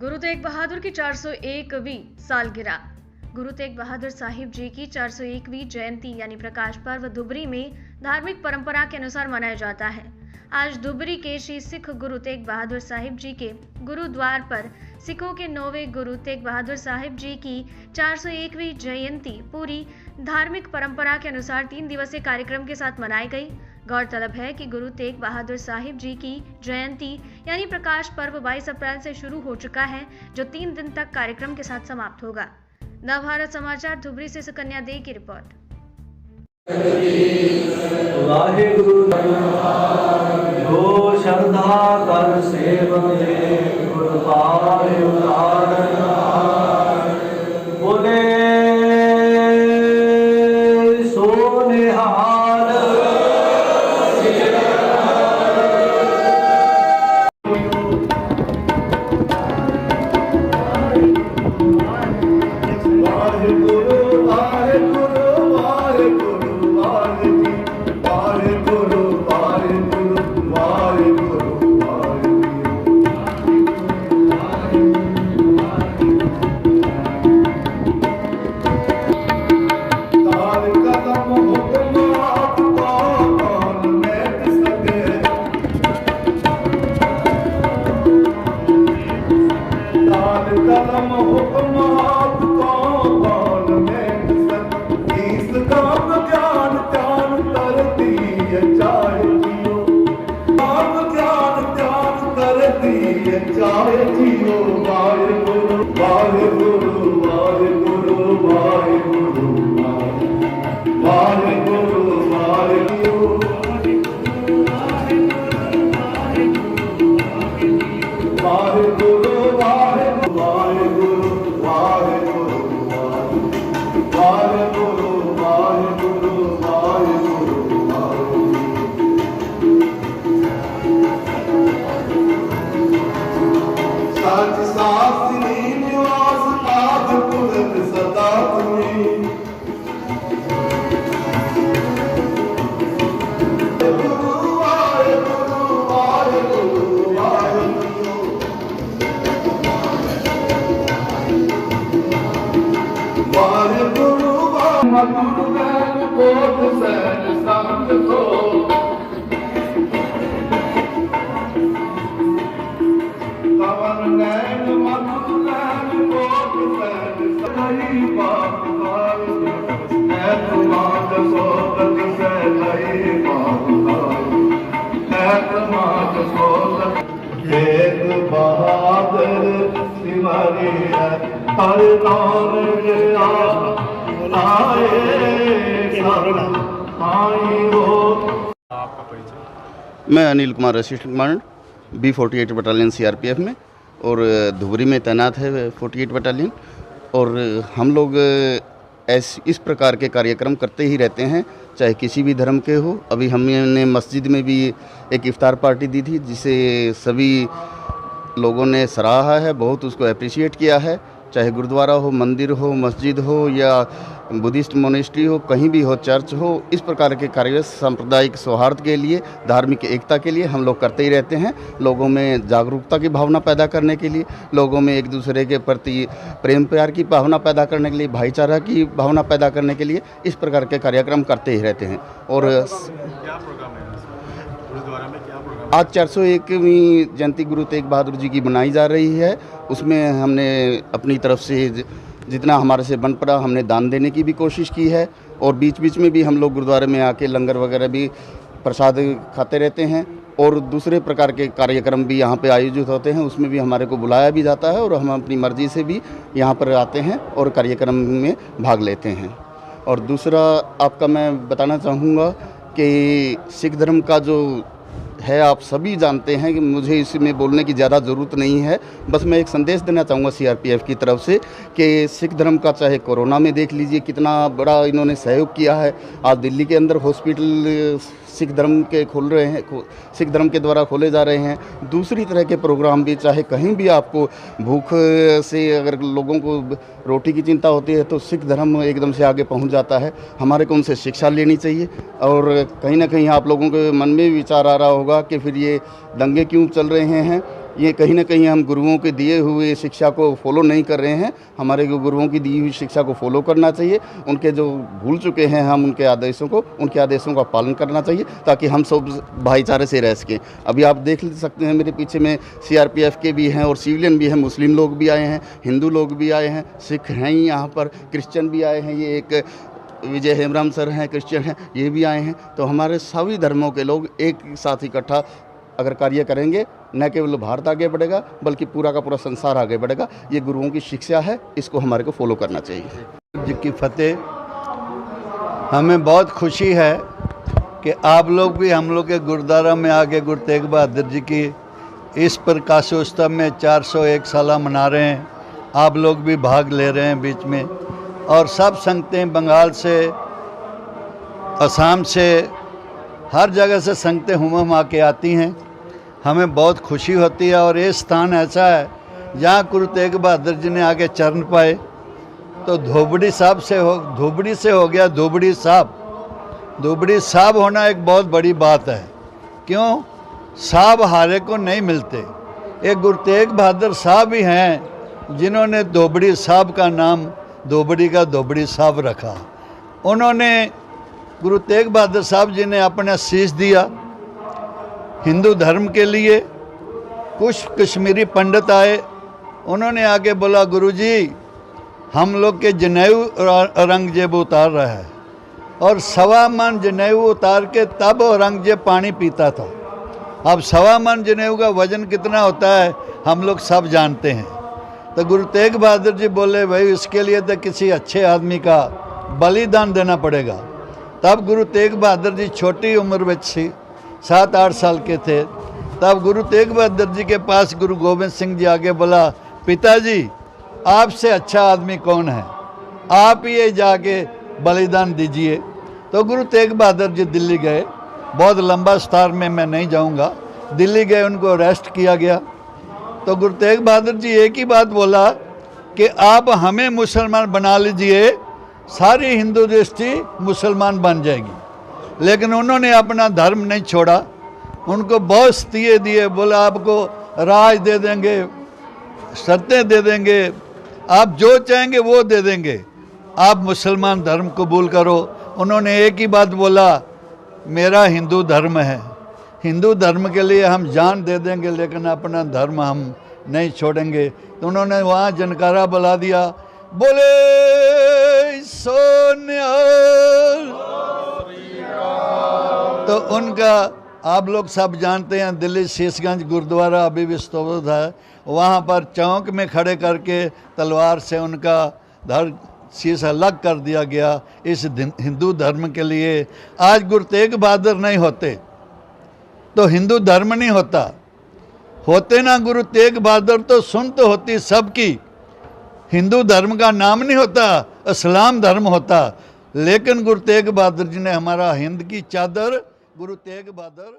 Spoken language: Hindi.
गुरु तेग बहादुर की 401वीं सालगिरह। गुरु तेग बहादुर साहिब जी की 401वीं जयंती यानी प्रकाश पर्व धुबरी में धार्मिक परंपरा के अनुसार मनाया जाता है। आज धुबरी के श्री सिख गुरु तेग बहादुर साहिब जी के गुरुद्वार पर सिखों के 9वें गुरु तेग बहादुर साहिब जी की 401वीं जयंती पूरी धार्मिक परंपरा के अनुसार 3 दिवसीय कार्यक्रम के साथ मनाई गई। गौरतलब है कि गुरु तेग बहादुर साहिब जी की जयंती यानी प्रकाश पर्व 22 अप्रैल से शुरू हो चुका है, जो 3 दिन तक कार्यक्रम के साथ समाप्त होगा। नवभारत समाचार धुबरी से सुकन्या दे की रिपोर्ट। मैं Anil Kumar, assistant commandant B48 battalion CRPF में और धुबरी में तैनात है 48 बटालियन। और हम लोग इस प्रकार के कार्यक्रम करते ही रहते हैं, चाहे किसी भी धर्म के हो। अभी हमने मस्जिद में भी एक इफ्तार पार्टी दी थी, जिसे सभी लोगों ने सराहा है, बहुत उसको अप्रिशिएट किया है। चाहे गुरुद्वारा हो, मंदिर हो, मस्जिद हो या बुद्धिस्ट मोनेस्ट्री हो, कहीं भी हो, चर्च हो, इस प्रकार के कार्य सांप्रदायिक सौहार्द के लिए, धार्मिक एकता के लिए हम लोग करते ही रहते हैं। लोगों में जागरूकता की भावना पैदा करने के लिए, लोगों में एक दूसरे के प्रति प्रेम प्यार की भावना पैदा करने के लिए, भाईचारा की भावना पैदा करने के लिए इस प्रकार के कार्यक्रम करते ही रहते हैं। और क्या प्रोग्राम है गुरुद्वारा में, क्या प्रोग्राम? आज 401वीं जयंती गुरु तेग बहादुर जी की मनाई जा रही है। उसमें हमने अपनी तरफ से जितना हमारे से बन पड़ा हमने दान देने की भी कोशिश की है। और बीच बीच में भी हम लोग गुरुद्वारे में आके लंगर वगैरह भी प्रसाद खाते रहते हैं। और दूसरे प्रकार के कार्यक्रम भी यहाँ पे आयोजित होते हैं, उसमें भी हमारे को बुलाया भी जाता है और हम अपनी मर्ज़ी से भी यहाँ पर आते हैं और कार्यक्रम में भाग लेते हैं। और दूसरा आपका मैं बताना चाहूँगा कि सिख धर्म का जो है आप सभी जानते हैं कि मुझे इसमें बोलने की ज़्यादा ज़रूरत नहीं है। बस मैं एक संदेश देना चाहूँगा CRPF की तरफ से कि सिख धर्म का चाहे कोरोना में देख लीजिए कितना बड़ा इन्होंने सहयोग किया है। आज दिल्ली के अंदर हॉस्पिटल सिख धर्म के खोल रहे हैं, सिख धर्म के द्वारा खोले जा रहे हैं। दूसरी तरह के प्रोग्राम भी, चाहे कहीं भी आपको भूख से अगर लोगों को रोटी की चिंता होती है तो सिख धर्म एकदम से आगे पहुंच जाता है। हमारे को उनसे शिक्षा लेनी चाहिए। और कहीं ना कहीं आप लोगों के मन में विचार आ रहा होगा कि फिर ये दंगे क्यों चल रहे हैं ये कहीं ना कहीं हम गुरुओं के दिए हुए शिक्षा को फॉलो नहीं कर रहे हैं। हमारे गुरुओं की दी हुई शिक्षा को फॉलो करना चाहिए। उनके जो भूल चुके हैं हम उनके आदेशों का पालन करना चाहिए, ताकि हम सब भाईचारे से रह सकें। अभी आप देख सकते हैं मेरे पीछे में CRPF के भी हैं और सिविलियन भी हैं, मुस्लिम लोग भी आए हैं, हिंदू लोग भी आए हैं, सिख हैं ही यहाँ पर, क्रिश्चियन भी आए हैं। ये एक विजय हेमराम सर हैं, क्रिश्चियन हैं, ये भी आए हैं। तो हमारे सभी धर्मों के लोग एक साथ इकट्ठा अगर कार्य करेंगे, न केवल भारत आगे बढ़ेगा बल्कि पूरा का पूरा संसार आगे बढ़ेगा। ये गुरुओं की शिक्षा है, इसको हमारे को फॉलो करना चाहिए। जी की फतेह। हमें बहुत खुशी है कि आप लोग भी हम लोग के गुरुद्वारा में आके गुरु तेग बहादुर जी की इस प्रकाशोत्सव में 401 साल मना रहे हैं। आप लोग भी भाग ले रहे हैं बीच में, और सब संगतें बंगाल से, असम से, हर जगह से संगतें हुम के आती हैं। हमें बहुत खुशी होती है। और ये स्थान ऐसा है जहाँ गुरु तेग बहादुर जी ने आके चरण पाए। तो धोबड़ी से हो गया धोबड़ी साहब। धोबड़ी साहब होना एक बहुत बड़ी बात है। क्यों? साहब हारे को नहीं मिलते। एक गुरु तेग बहादुर साहब ही हैं जिन्होंने धोबड़ी साहब का नाम धोबड़ी का धोबड़ी साहब रखा। उन्होंने गुरु तेग बहादुर साहब जी ने अपना शीश दिया हिंदू धर्म के लिए। कुछ कश्मीरी पंडित आए, उन्होंने आके बोला, गुरुजी हम लोग के जनेऊ औरंगजेब उतार रहा है, और 1.25 मन जनेऊ उतार के तब औरंगजेब पानी पीता था। अब 1.25 मन जनेऊ का वजन कितना होता है हम लोग सब जानते हैं। तो गुरु तेग बहादुर जी बोले, भाई इसके लिए तो किसी अच्छे आदमी का बलिदान देना पड़ेगा। तब गुरु तेग बहादुर जी छोटी उम्र में 7-8 साल के थे। तब गुरु तेग बहादुर जी के पास गुरु गोविंद सिंह जी आगे बोला, पिताजी आपसे अच्छा आदमी कौन है, आप ये जाके बलिदान दीजिए। तो गुरु तेग बहादुर जी दिल्ली गए। बहुत लंबा विस्तार में मैं नहीं जाऊंगा। दिल्ली गए, उनको अरेस्ट किया गया। तो गुरु तेग बहादुर जी एक ही बात बोला कि आप हमें मुसलमान बना लीजिए, सारी हिंदू दृष्टि मुसलमान बन जाएगी। लेकिन उन्होंने अपना धर्म नहीं छोड़ा। उनको बहुत सतिये दिए, बोला आपको राज दे देंगे, शर्तें दे देंगे, आप जो चाहेंगे वो दे देंगे, आप मुसलमान धर्म कबूल करो। उन्होंने एक ही बात बोला, मेरा हिंदू धर्म है, हिंदू धर्म के लिए हम जान दे देंगे, लेकिन अपना धर्म हम नहीं छोड़ेंगे। तो उन्होंने वहाँ जनकारा बुला दिया, बोले सोनियाल। तो उनका आप लोग सब जानते हैं, दिल्ली शीशगंज गुरुद्वारा अभी भी स्तुत है। वहाँ पर चौक में खड़े करके तलवार से उनका धड़ शीश अलग कर दिया गया इस हिंदू धर्म के लिए। आज गुरु तेग बहादुर नहीं होते तो हिंदू धर्म नहीं होता। होते ना गुरु तेग बहादुर तो सुन तो होती सबकी, हिंदू धर्म का नाम नहीं होता, इस्लाम धर्म होता। लेकिन गुरु तेग बहादुर जी ने हमारा हिंद की चादर गुरु तेग बहादुर